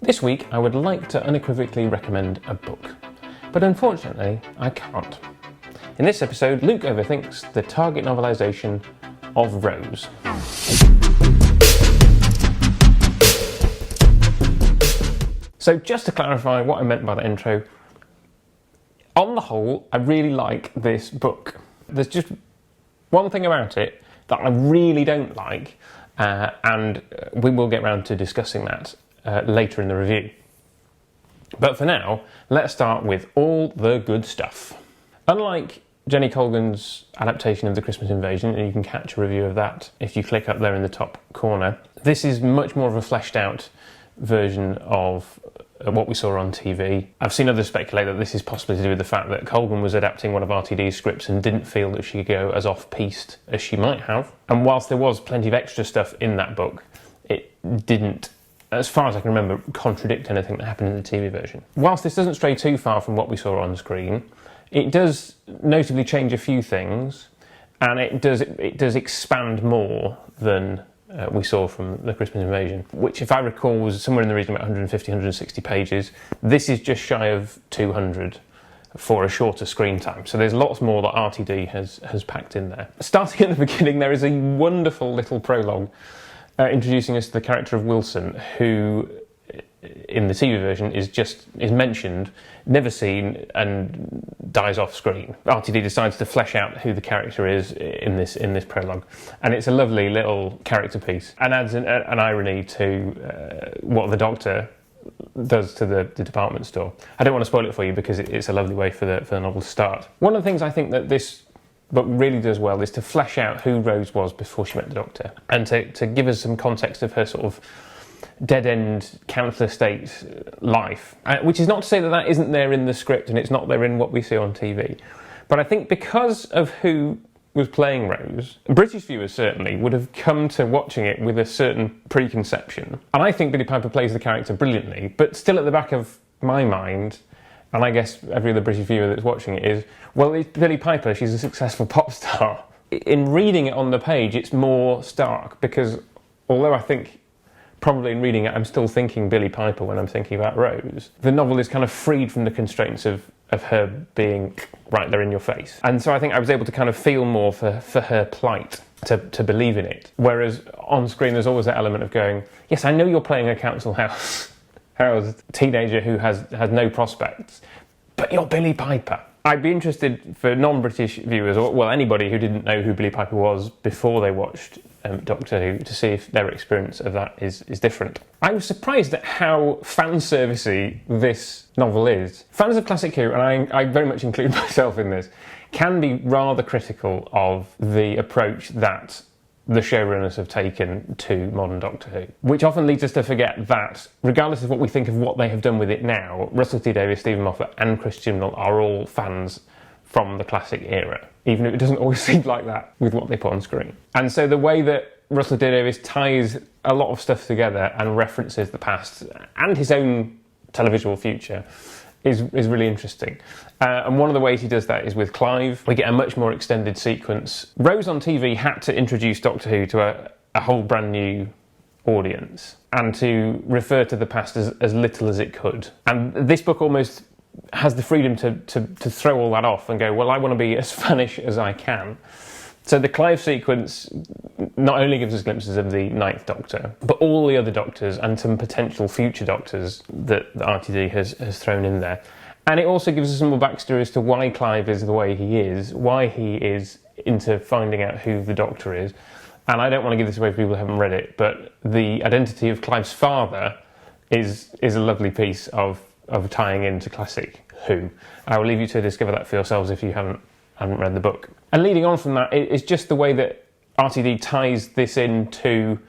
This week I would like to unequivocally recommend a book, but unfortunately I can't. In this episode, Luke overthinks the Target novelisation of Rose. So just to clarify what I meant by the intro, on the whole I really like this book. There's just one thing about it that I really don't like, and we will get round to discussing that later in the review. But for now, let's start with all the good stuff. Unlike Jenny Colgan's adaptation of The Christmas Invasion, and you can catch a review of that if you click up there in the top corner, this is much more of a fleshed out version of what we saw on TV. I've seen others speculate that this is possibly to do with the fact that Colgan was adapting one of RTD's scripts and didn't feel that she could go as off-piste as she might have. And whilst there was plenty of extra stuff in that book, it didn't, as far as I can remember, contradict anything that happened in the TV version. Whilst this doesn't stray too far from what we saw on screen, it does notably change a few things, and it does expand more than we saw from The Christmas Invasion, which, if I recall, was somewhere in the region of about 150, 160 pages. This is just shy of 200 for a shorter screen time. So there's lots more that RTD has packed in there. Starting at the beginning, there is a wonderful little prologue introducing us to the character of Wilson, who in the TV version is mentioned, never seen, and dies off screen. RTD decides to flesh out who the character is in this prologue, and it's a lovely little character piece, and adds an irony to what the Doctor does to the department store. I don't want to spoil it for you because it's a lovely way for the novel to start. One of the things I think that this book really does well is to flesh out who Rose was before she met the Doctor, and to give us some context of her sort of dead-end council estate life, which is not to say that that isn't there in the script and it's not there in what we see on TV. But I think because of who was playing Rose, British viewers certainly would have come to watching it with a certain preconception. And I think Billie Piper plays the character brilliantly, but still at the back of my mind, and I guess every other British viewer that's watching it, is, well, it's Billie Piper, she's a successful pop star. In reading it on the page, it's more stark, because although I think probably in reading it I'm still thinking Billie Piper when I'm thinking about Rose, the novel is kind of freed from the constraints of her being right there in your face. And so I think I was able to kind of feel more for her plight, to believe in it. Whereas on screen there's always that element of going, yes, I know you're playing a council house teenager who has no prospects, but you're Billie Piper. I'd be interested for non-British viewers, or well, anybody who didn't know who Billie Piper was before they watched Doctor Who, to see if their experience of that is different. I was surprised at how fan-servicey this novel is. Fans of classic Who, and I very much include myself in this, can be rather critical of the approach that the showrunners have taken to modern Doctor Who, which often leads us to forget that, regardless of what we think of what they have done with it now, Russell T Davies, Stephen Moffat and Chris Chibnall are all fans from the classic era, even if it doesn't always seem like that with what they put on screen. And so the way that Russell T Davies ties a lot of stuff together and references the past and his own televisual future is really interesting. And one of the ways he does that is with Clive. We get a much more extended sequence. Rose on TV had to introduce Doctor Who to a whole brand new audience and to refer to the past as little as it could. And this book almost has the freedom to throw all that off and go, well, I want to be as Spanish as I can. So the Clive sequence not only gives us glimpses of the Ninth Doctor, but all the other Doctors and some potential future Doctors that the RTD has thrown in there. And it also gives us some more backstory as to why Clive is the way he is, why he is into finding out who the Doctor is. And I don't want to give this away for people who haven't read it, but the identity of Clive's father is a lovely piece of tying into classic Who. I will leave you to discover that for yourselves if you haven't read the book. And leading on from that, it's just the way that RTD ties this into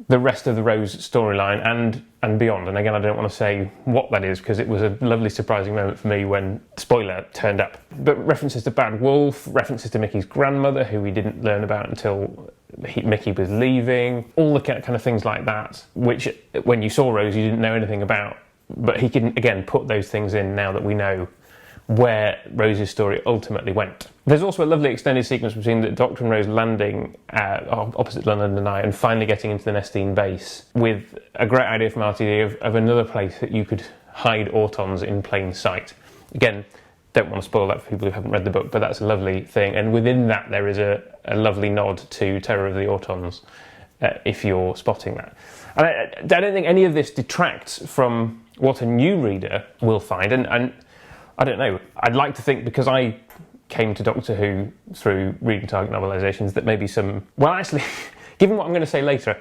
the rest of the Rose storyline and beyond. And again, I don't want to say what that is because it was a lovely surprising moment for me when, spoiler, turned up. But references to Bad Wolf, references to Mickey's grandmother, who we didn't learn about until Mickey was leaving, all the kind of things like that, which when you saw Rose you didn't know anything about. But he can, again, put those things in now that we know where Rose's story ultimately went. There's also a lovely extended sequence between the Doctor and Rose landing opposite London Eye and finally getting into the Nestine base, with a great idea from RTD of another place that you could hide Autons in plain sight. Again, don't want to spoil that for people who haven't read the book, but that's a lovely thing. And within that, there is a lovely nod to Terror of the Autons, if you're spotting that. And I don't think any of this detracts from what a new reader will find. And I don't know, I'd like to think, because I came to Doctor Who through reading Target novelisations, that maybe some... Well, actually, given what I'm going to say later,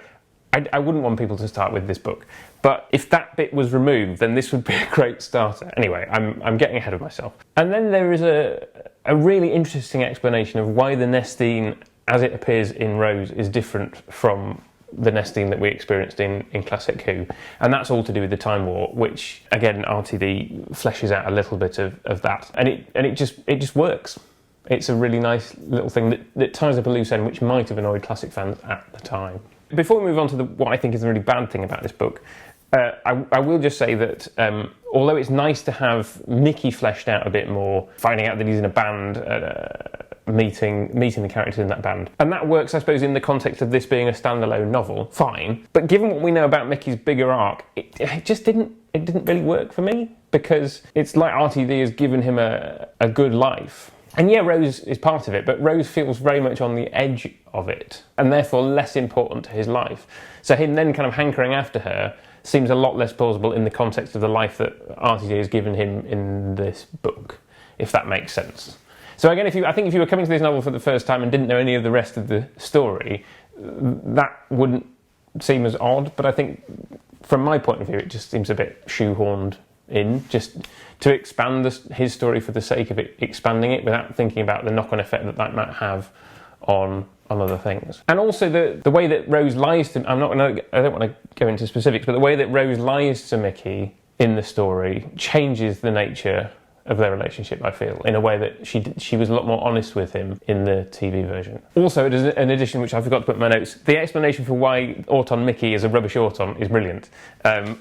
I wouldn't want people to start with this book. But if that bit was removed, then this would be a great starter. Anyway, I'm getting ahead of myself. And then there is a really interesting explanation of why the Nestine, as it appears in Rose, is different from the Nestine that we experienced in Classic Who. And that's all to do with the Time War, which, again, RTD fleshes out a little bit of that. And it just works. It's a really nice little thing that ties up a loose end, which might have annoyed Classic fans at the time. Before we move on to what I think is the really bad thing about this book, I will just say that although it's nice to have Mickey fleshed out a bit more, finding out that he's in a band, meeting the characters in that band, and that works, I suppose, in the context of this being a standalone novel, fine. But given what we know about Mickey's bigger arc, it just didn't really work for me, because it's like RTD has given him a good life. And yeah, Rose is part of it, but Rose feels very much on the edge of it, and therefore less important to his life. So him then kind of hankering after her seems a lot less plausible in the context of the life that RTD has given him in this book, if that makes sense. So again, I think if you were coming to this novel for the first time and didn't know any of the rest of the story, that wouldn't seem as odd, but I think from my point of view, it just seems a bit shoehorned in, just to expand his story for the sake of it expanding it without thinking about the knock-on effect that might have on other things. And also the way that Rose lies to... I don't want to go into specifics, but the way that Rose lies to Mickey in the story changes the nature of their relationship, I feel, in a way that she was a lot more honest with him in the TV version. Also, an addition which I forgot to put in my notes, the explanation for why Auton Mickey is a rubbish Auton is brilliant. And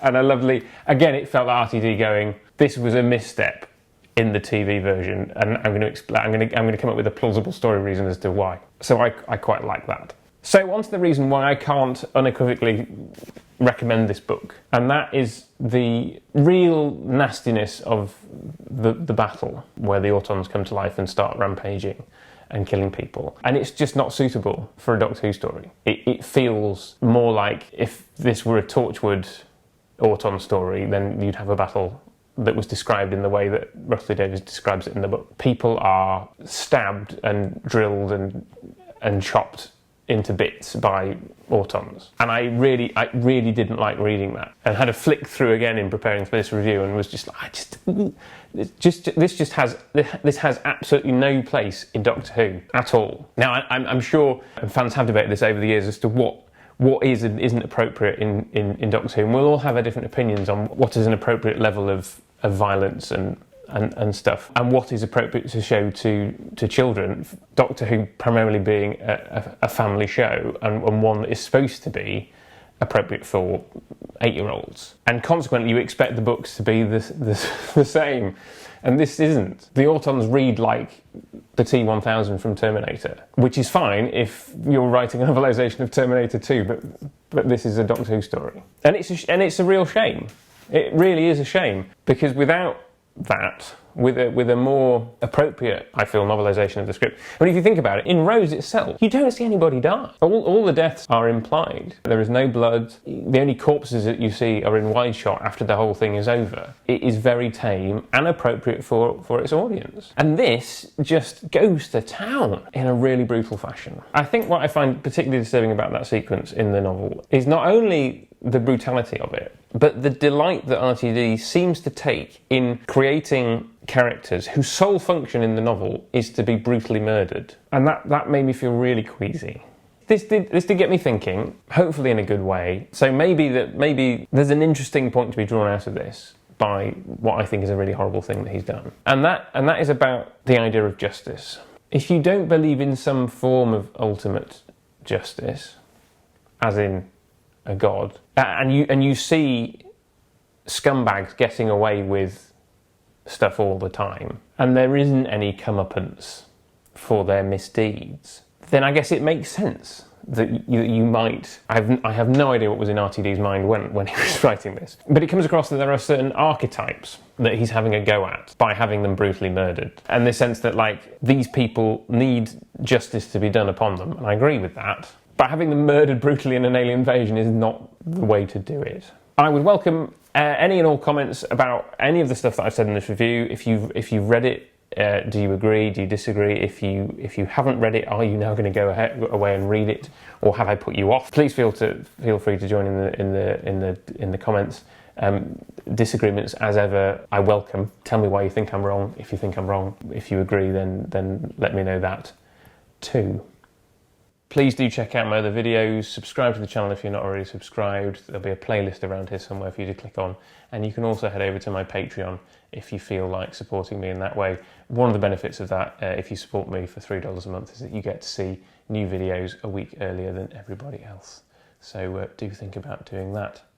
a lovely... Again, it felt like RTD going, this was a misstep in the TV version, and I'm going to come up with a plausible story reason as to why. So I quite like that. So on to the reason why I can't unequivocally recommend this book, and that is the real nastiness of the battle, where the Autons come to life and start rampaging and killing people. And it's just not suitable for a Doctor Who story. It feels more like if this were a Torchwood Auton story, then you'd have a battle that was described in the way that Russell Davies describes it in the book. People are stabbed and drilled and chopped into bits by Autons. And I really didn't like reading that, and had a flick through again in preparing for this review, and was just like, this has absolutely no place in Doctor Who at all. Now I'm sure fans have debated this over the years as to what is and isn't appropriate in Doctor Who, and we'll all have our different opinions on what is an appropriate level of violence and stuff, and what is appropriate to show to children. Doctor Who primarily being a family show, and one that is supposed to be appropriate for 8-year-olds, and consequently you expect the books to be the same, and this isn't. The Autons read like the T-1000 from Terminator, which is fine if you're writing a novelisation of Terminator 2, but this is a Doctor Who story, and it's a real shame. It really is a shame, because without that, with a more appropriate, I feel, novelisation of the script. I mean, if you think about it, in Rose itself, you don't see anybody die. All the deaths are implied. There is no blood. The only corpses that you see are in wide shot after the whole thing is over. It is very tame and appropriate for its audience. And this just goes to town in a really brutal fashion. I think what I find particularly disturbing about that sequence in the novel is not only the brutality of it, but the delight that RTD seems to take in creating characters whose sole function in the novel is to be brutally murdered. And that made me feel really queasy. This did get me thinking, hopefully in a good way. So maybe there's an interesting point to be drawn out of this by what I think is a really horrible thing that he's done. And that is about the idea of justice. If you don't believe in some form of ultimate justice, as in a god, and you see scumbags getting away with stuff all the time, and there isn't any comeuppance for their misdeeds, then I guess it makes sense that you might... I have no idea what was in RTD's mind when he was writing this, but it comes across that there are certain archetypes that he's having a go at by having them brutally murdered, and the sense that, like, these people need justice to be done upon them, and I agree with that, but having them murdered brutally in an alien invasion is not the way to do it. I would welcome any and all comments about any of the stuff that I've said in this review. If you've read it, do you agree? Do you disagree? If you haven't read it, are you now going to go away and read it, or have I put you off? Please feel free to join in the comments. Disagreements, as ever, I welcome. Tell me why you think I'm wrong. If you think I'm wrong, if you agree, then let me know that too. Please do check out my other videos, subscribe to the channel if you're not already subscribed. There'll be a playlist around here somewhere for you to click on, and you can also head over to my Patreon if you feel like supporting me in that way. One of the benefits of that, if you support me for $3 a month, is that you get to see new videos a week earlier than everybody else. So do think about doing that.